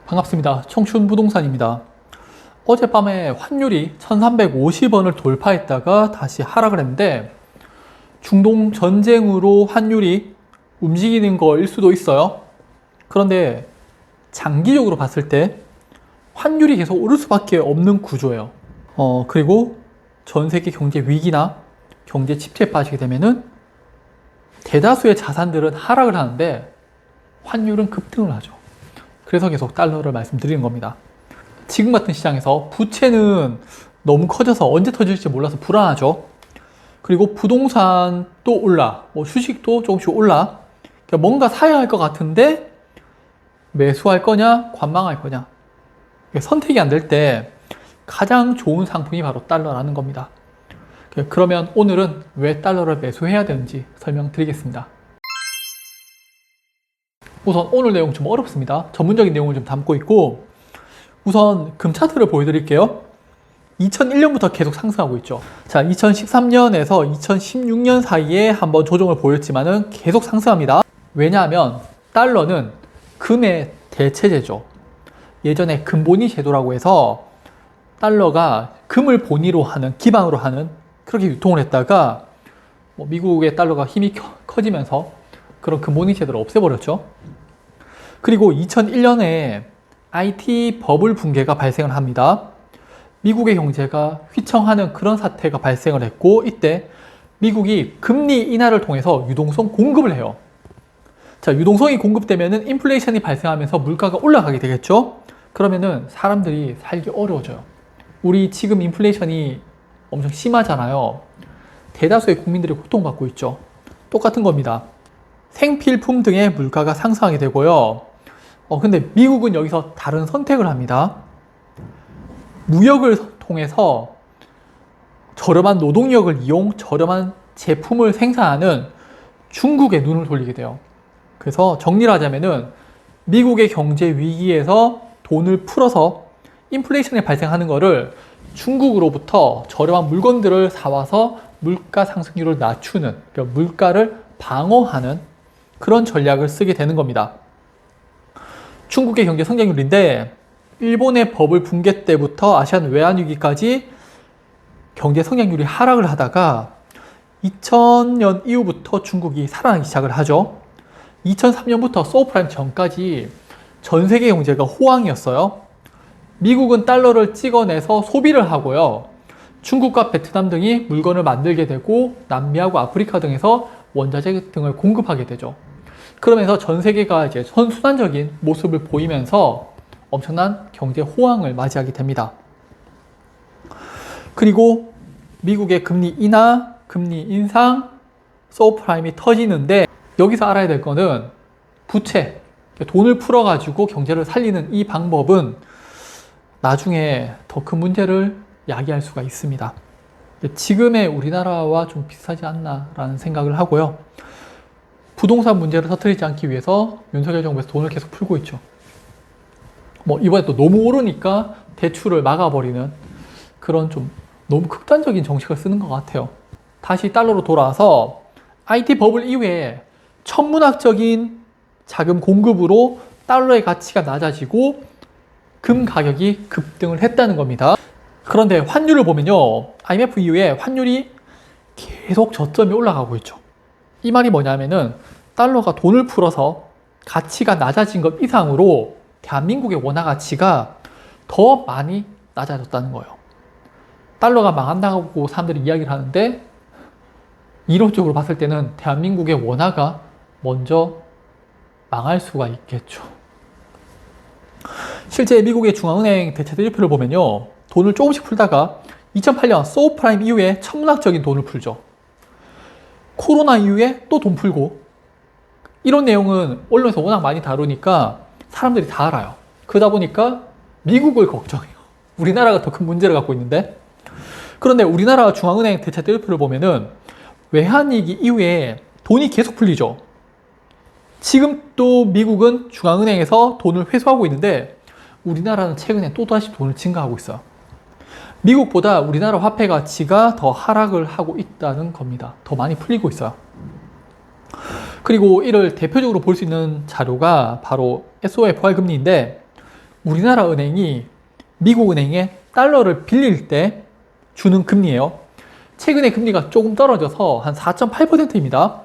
반갑습니다. 청춘부동산입니다. 어젯밤에 환율이 1350원을 돌파했다가 다시 하락을 했는데 중동 전쟁으로 환율이 움직이는 거일 수도 있어요. 그런데 장기적으로 봤을 때 환율이 계속 오를 수밖에 없는 구조예요. 그리고 전 세계 경제 위기나 경제 침체에 빠지게 되면은 대다수의 자산들은 하락을 하는데 환율은 급등을 하죠. 그래서 계속 달러를 말씀드리는 겁니다. 지금 같은 시장에서 부채는 너무 커져서 언제 터질지 몰라서 불안하죠. 그리고 부동산도 올라, 주식도 조금씩 올라. 그러니까 뭔가 사야 할 것 같은데 매수할 거냐, 관망할 거냐. 선택이 안 될 때 가장 좋은 상품이 바로 달러라는 겁니다. 그러면 오늘은 왜 달러를 매수해야 되는지 설명드리겠습니다. 우선 오늘 내용 좀 어렵습니다. 전문적인 내용을 좀 담고 있고, 우선 금 차트를 보여드릴게요. 2001년부터 계속 상승하고 있죠. 자, 2013년에서 2016년 사이에 한번 조정을 보였지만은 계속 상승합니다. 왜냐하면 달러는 금의 대체제죠. 예전에 금본위 제도라고 해서 달러가 금을 본위로 하는, 기반으로 하는 그렇게 유통을 했다가 미국의 달러가 힘이 커지면서 그런 금본위 제도를 없애버렸죠. 그리고 2001년에 IT 버블 붕괴가 발생을 합니다. 미국의 경제가 휘청하는 그런 사태가 발생을 했고, 이때 미국이 금리 인하를 통해서 유동성 공급을 해요. 자, 유동성이 공급되면은 인플레이션이 발생하면서 물가가 올라가게 되겠죠. 그러면은 사람들이 살기 어려워져요. 우리 지금 인플레이션이 엄청 심하잖아요. 대다수의 국민들이 고통받고 있죠. 똑같은 겁니다. 생필품 등의 물가가 상승하게 되고요. 근데 미국은 여기서 다른 선택을 합니다. 무역을 통해서 저렴한 노동력을 이용 저렴한 제품을 생산하는 중국에 눈을 돌리게 돼요. 그래서 정리를 하자면은 미국의 경제 위기에서 돈을 풀어서 인플레이션이 발생하는 거를 중국으로부터 저렴한 물건들을 사와서 물가 상승률을 낮추는, 그러니까 물가를 방어하는 그런 전략을 쓰게 되는 겁니다. 중국의 경제 성장률인데 일본의 버블 붕괴 때부터 아시안 외환위기까지 경제 성장률이 하락을 하다가 2000년 이후부터 중국이 살아나기 시작을 하죠. 2003년부터 서브프라임 전까지 전 세계 경제가 호황이었어요. 미국은 달러를 찍어내서 소비를 하고요. 중국과 베트남 등이 물건을 만들게 되고 남미하고 아프리카 등에서 원자재 등을 공급하게 되죠. 그러면서 전 세계가 이제 선순환적인 모습을 보이면서 엄청난 경제 호황을 맞이하게 됩니다. 그리고 미국의 금리 인하, 금리 인상, 서브프라임이 터지는데 여기서 알아야 될 거는 부채, 돈을 풀어가지고 경제를 살리는 이 방법은 나중에 더 큰 문제를 야기할 수가 있습니다. 지금의 우리나라와 좀 비슷하지 않나라는 생각을 하고요. 부동산 문제를 터뜨리지 않기 위해서 윤석열 정부에서 돈을 계속 풀고 있죠. 이번에 또 너무 오르니까 대출을 막아버리는 그런 좀 너무 극단적인 정책을 쓰는 것 같아요. 다시 달러로 돌아와서 IT 버블 이후에 천문학적인 자금 공급으로 달러의 가치가 낮아지고 금 가격이 급등을 했다는 겁니다. 그런데 환율을 보면요, IMF 이후에 환율이 계속 저점이 올라가고 있죠. 이 말이 뭐냐면은 달러가 돈을 풀어서 가치가 낮아진 것 이상으로 대한민국의 원화 가치가 더 많이 낮아졌다는 거예요. 달러가 망한다고 사람들이 이야기를 하는데 이론적으로 봤을 때는 대한민국의 원화가 먼저 망할 수가 있겠죠. 실제 미국의 중앙은행 대체대조표를 보면요, 돈을 조금씩 풀다가 2008년 서브프라임 이후에 천문학적인 돈을 풀죠. 코로나 이후에 또 돈 풀고, 이런 내용은 언론에서 워낙 많이 다루니까 사람들이 다 알아요. 그러다 보니까 미국을 걱정해요. 우리나라가 더 큰 문제를 갖고 있는데. 그런데 우리나라 중앙은행 대체대조표를 보면은 외환위기 이후에 돈이 계속 풀리죠. 지금 또 미국은 중앙은행에서 돈을 회수하고 있는데 우리나라는 최근에 또다시 돈을 증가하고 있어요. 미국보다 우리나라 화폐 가치가 더 하락을 하고 있다는 겁니다. 더 많이 풀리고 있어요. 그리고 이를 대표적으로 볼 수 있는 자료가 바로 SOFR 금리인데 우리나라 은행이 미국 은행에 달러를 빌릴 때 주는 금리예요. 최근에 금리가 조금 떨어져서 한 4.8%입니다.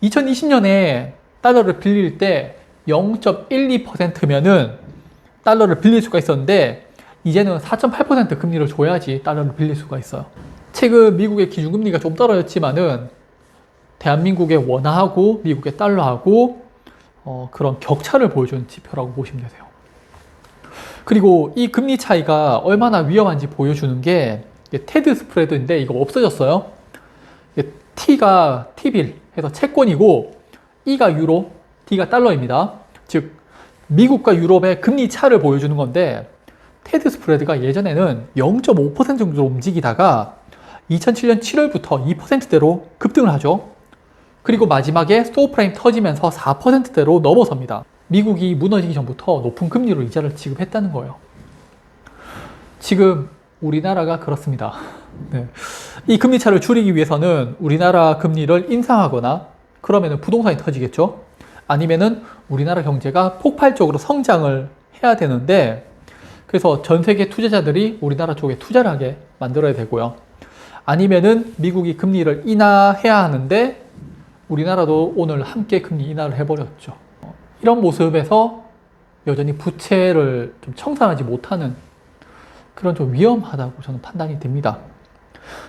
2020년에 달러를 빌릴 때 0.12%면은 달러를 빌릴 수가 있었는데 이제는 4.8% 금리를 줘야지 달러를 빌릴 수가 있어요. 최근 미국의 기준금리가 좀 떨어졌지만은 대한민국의 원화하고 미국의 달러하고 그런 격차를 보여주는 지표라고 보시면 되세요. 그리고 이 금리 차이가 얼마나 위험한지 보여주는 게 테드 스프레드인데 이거 없어졌어요. T가 T빌 해서 채권이고 E가 유로, D가 달러입니다. 즉 미국과 유럽의 금리 차를 보여주는 건데 테드 스프레드가 예전에는 0.5% 정도로 움직이다가 2007년 7월부터 2%대로 급등을 하죠. 그리고 마지막에 스토어프레임 터지면서 4%대로 넘어섭니다. 미국이 무너지기 전부터 높은 금리로 이자를 지급했다는 거예요. 지금 우리나라가 그렇습니다. 네. 이 금리 차를 줄이기 위해서는 우리나라 금리를 인상하거나 그러면은 부동산이 터지겠죠. 아니면은 우리나라 경제가 폭발적으로 성장을 해야 되는데 그래서 전 세계 투자자들이 우리나라 쪽에 투자를 하게 만들어야 되고요. 아니면은 미국이 금리를 인하해야 하는데 우리나라도 오늘 함께 금리 인하를 해버렸죠. 이런 모습에서 여전히 부채를 좀 청산하지 못하는 그런 좀 위험하다고 저는 판단이 됩니다.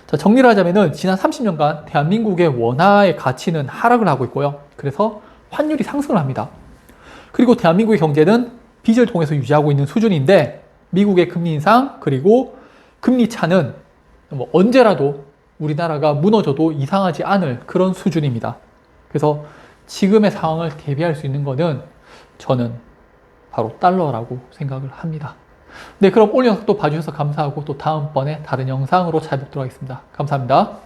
자, 정리를 하자면은 지난 30년간 대한민국의 원화의 가치는 하락을 하고 있고요. 그래서 환율이 상승을 합니다. 그리고 대한민국의 경제는 빚을 통해서 유지하고 있는 수준인데 미국의 금리 인상 그리고 금리 차는 뭐 언제라도 우리나라가 무너져도 이상하지 않을 그런 수준입니다. 그래서 지금의 상황을 대비할 수 있는 것은 저는 바로 달러라고 생각을 합니다. 네, 그럼 오늘 영상 또 봐주셔서 감사하고 또 다음번에 다른 영상으로 찾아뵙도록 하겠습니다. 감사합니다.